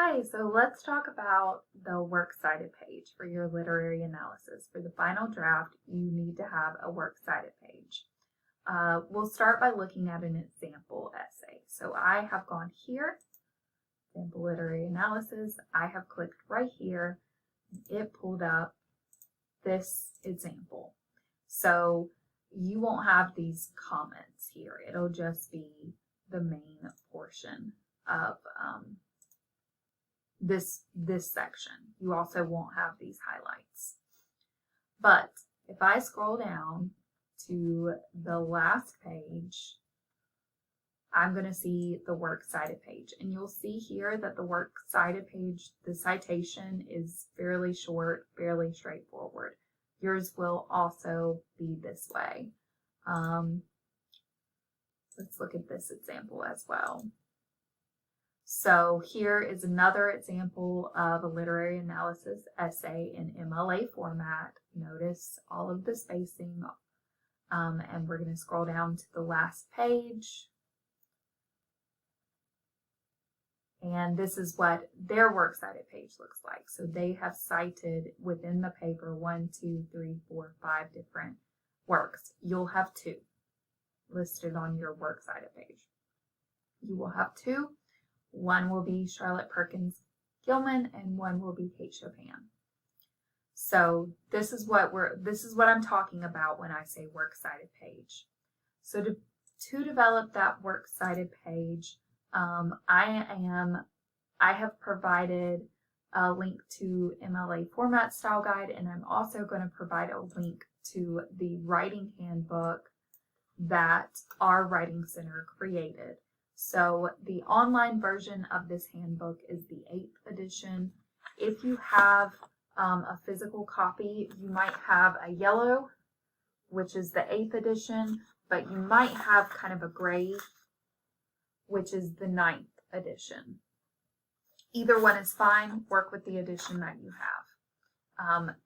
Okay, so let's talk about the works cited page for your literary analysis. For the final draft, you need to have a works cited page. We'll start by looking at an example essay. So I have gone here, example literary analysis. I have clicked right here. It pulled up this example. So you won't have these comments here. It'll just be the main portion of this section. You also won't have these highlights. But if I scroll down to the last page, I'm going to see the works cited page. And you'll see here that the works cited page, the citation is fairly short, fairly straightforward. Yours will also be this way. Let's look at this example as well. So here is another example of a literary analysis essay in MLA format. Notice all of the spacing, and we're going to scroll down to the last page. And this is what their works cited page looks like. So they have cited within the paper 1, 2, 3, 4, 5 different works. You'll have 2 listed on your works cited page. You will have 2. One will be Charlotte Perkins Gilman and one will be Kate Chopin. So this is what I'm talking about when I say works cited page. So to develop that works cited page, I have provided a link to MLA format style guide, and I'm also going to provide a link to the writing handbook that our writing center created. So the online version of this handbook is the 8th edition. If you have a physical copy, you might have a yellow, which is the 8th edition, but you might have kind of a gray, which is the 9th edition. Either one is fine. Work with the edition that you have.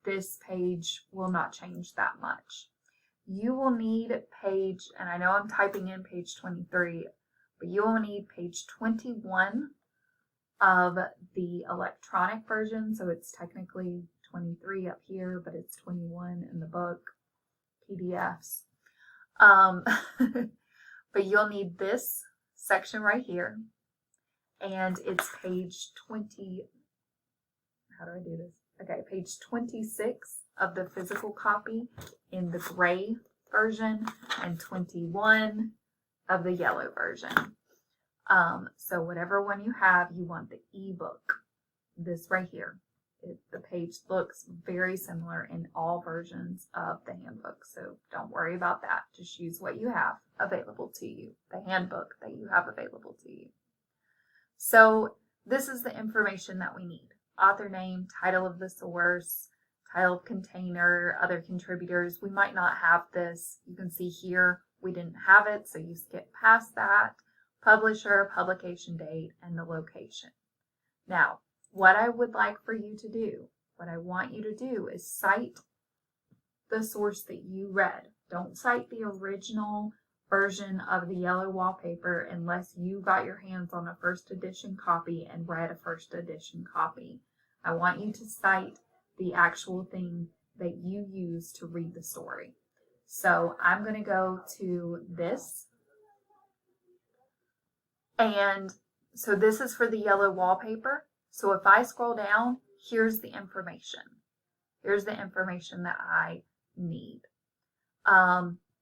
This page will not change that much. You will need page, and I know I'm typing in page 23, but you will need page 21 of the electronic version. So it's technically 23 up here, but it's 21 in the book, PDFs. But you'll need this section right here, and it's page 20. How do I do this? Okay, page 26 of the physical copy in the gray version and 21 of the yellow version. So whatever one you have, you want the ebook. This right here. The page looks very similar in all versions of the handbook, so don't worry about that. Just use what you have available to you, the handbook that you have available to you. So this is the information that we need. Author name, title of the source, title of container, other contributors. We might not have this. You can see here we didn't have it, so you skip past that. Publisher, publication date, and the location. Now, what I would like for you to do, what I want you to do is cite the source that you read. Don't cite the original version of the yellow wallpaper unless you got your hands on a first edition copy and read a first edition copy. I want you to cite the actual thing that you use to read the story. So I'm going to go to this. And so this is for the yellow wallpaper. So if I scroll down, here's the information. Here's the information that I need.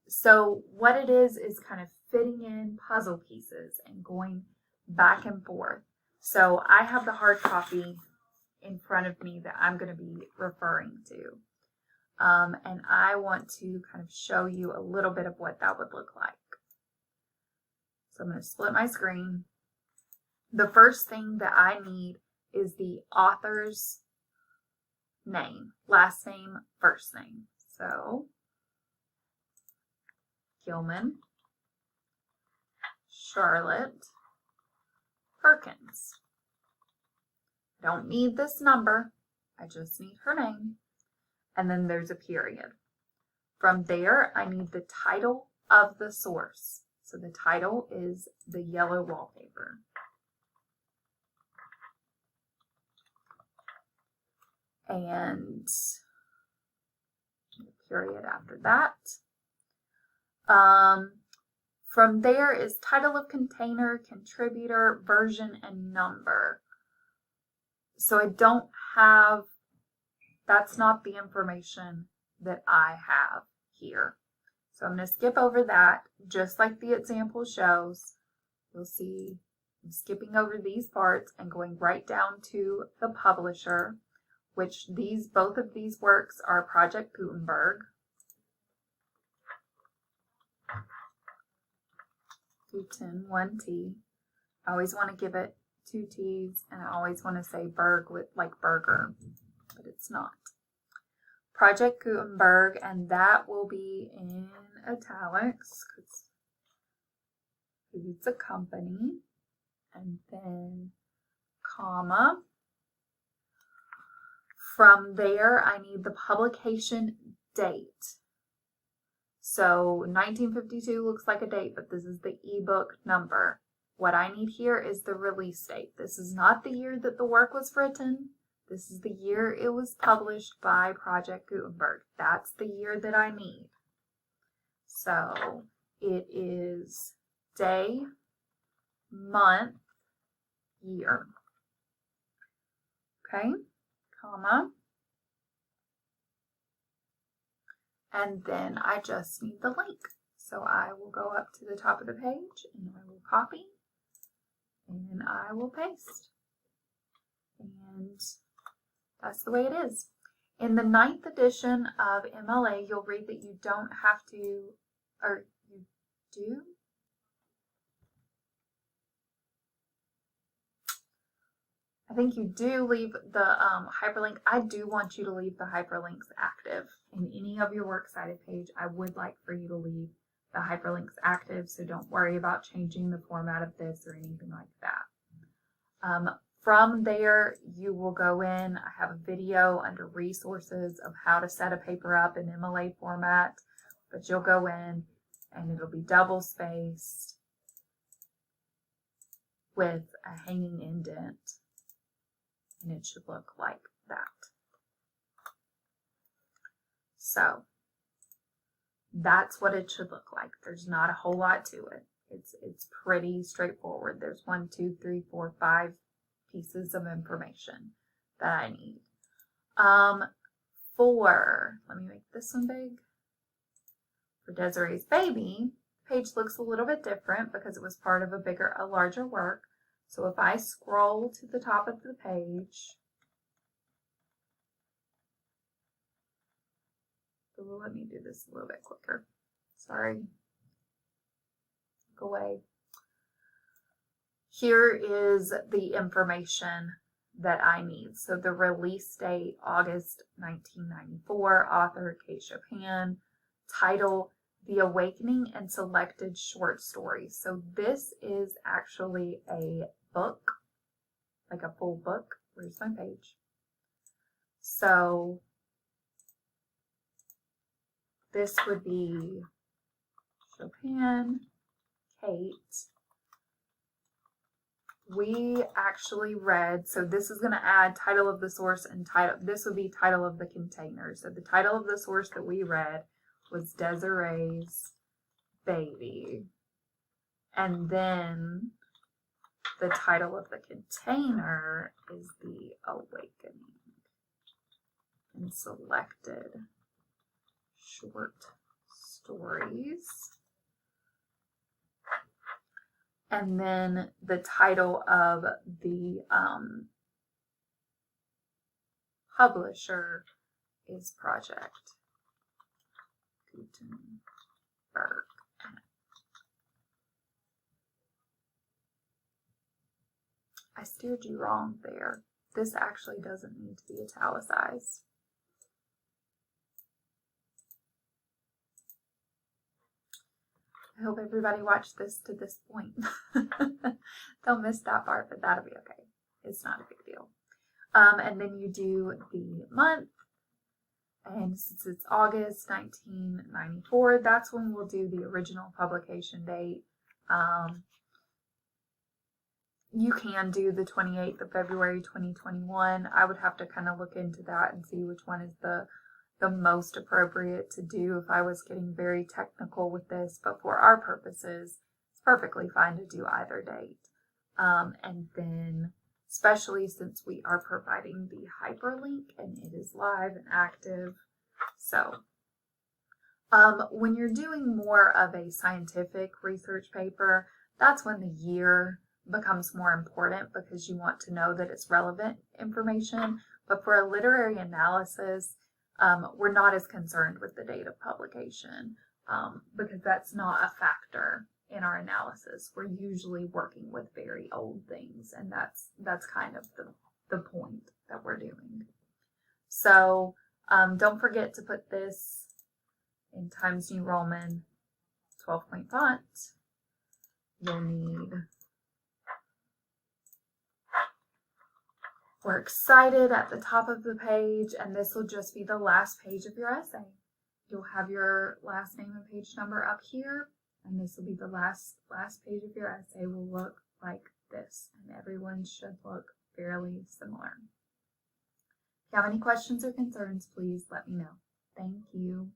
So what it is kind of fitting in puzzle pieces and going back and forth. So I have the hard copy in front of me that I'm going to be referring to. And I want to kind of show you a little bit of what that would look like. So I'm going to split my screen. The first thing that I need is the author's name, last name, first name. So Gilman, Charlotte Perkins. I don't need this number. I just need her name. And then there's a period. From there, I need the title of the source. So the title is The Yellow Wallpaper. and period after that. From there is title of container, contributor, version, and number. So I don't have, that's not the information that I have here. So I'm going to skip over that, just like the example shows. You'll see I'm skipping over these parts and going right down to the publisher, which both of these works are Project Gutenberg. Guten, 1T. I always want to give it 2 T's, and I always want to say Berg with like burger, but it's not. Project Gutenberg, and that will be in italics because it's a company, and then comma. From there, I need the publication date. So 1952 looks like a date, but this is the ebook number. What I need here is the release date. This is not the year that the work was written. This is the year it was published by Project Gutenberg. That's the year that I need. So it is day, month, year. Okay, comma. And then I just need the link. So I will go up to the top of the page and I will copy and I will paste. And that's the way it is. In the 9th edition of MLA, you'll read that you don't have to, or you do? I think you do leave the hyperlink. I do want you to leave the hyperlinks active. In any of your works cited page, I would like for you to leave the hyperlinks active, so don't worry about changing the format of this or anything like that. From there, you will go in. I have a video under resources of how to set a paper up in MLA format, but you'll go in and it'll be double spaced with a hanging indent. And it should look like that. So that's what it should look like. There's not a whole lot to it. It's pretty straightforward. There's 1, 2, 3, 4, 5 pieces of information that I need. Let me make this one big. For Desiree's Baby, the page looks a little bit different because it was part of a larger work. So if I scroll to the top of the page, let me do this a little bit quicker. Sorry. Go away. Here is the information that I need. So the release date, August 1994, author Kate Chopin, title, The Awakening, and selected short stories. So this is actually a book, like a full book. Where's my page? So this would be Chopin, Kate. We actually read, so this is going to add title of the source and title. This would be title of the container. So the title of the source that we read was Desiree's Baby. And then the title of the container is The Awakening. And selected short stories. And then the title of the publisher is Project Gutenberg. I steered you wrong there. This actually doesn't need to be italicized. I hope everybody watched this to this point. They'll miss that part, but that'll be okay. It's not a big deal. And then you do the month. And since it's August 1994, that's when we'll do the original publication date. You can do the 28th of February 2021. I would have to kind of look into that and see which one is the most appropriate to do if I was getting very technical with this, but for our purposes, it's perfectly fine to do either date. And then, especially since we are providing the hyperlink and it is live and active. So, when you're doing more of a scientific research paper, that's when the year becomes more important because you want to know that it's relevant information. But for a literary analysis, we're not as concerned with the date of publication because that's not a factor in our analysis. We're usually working with very old things, and that's kind of the point that we're doing. So don't forget to put this in Times New Roman 12-point font. You'll need Works Cited at the top of the page, and this will just be the last page of your essay. You'll have your last name and page number up here, and this will be the last page of your essay will look like this, and everyone should look fairly similar. If you have any questions or concerns, please let me know. Thank you.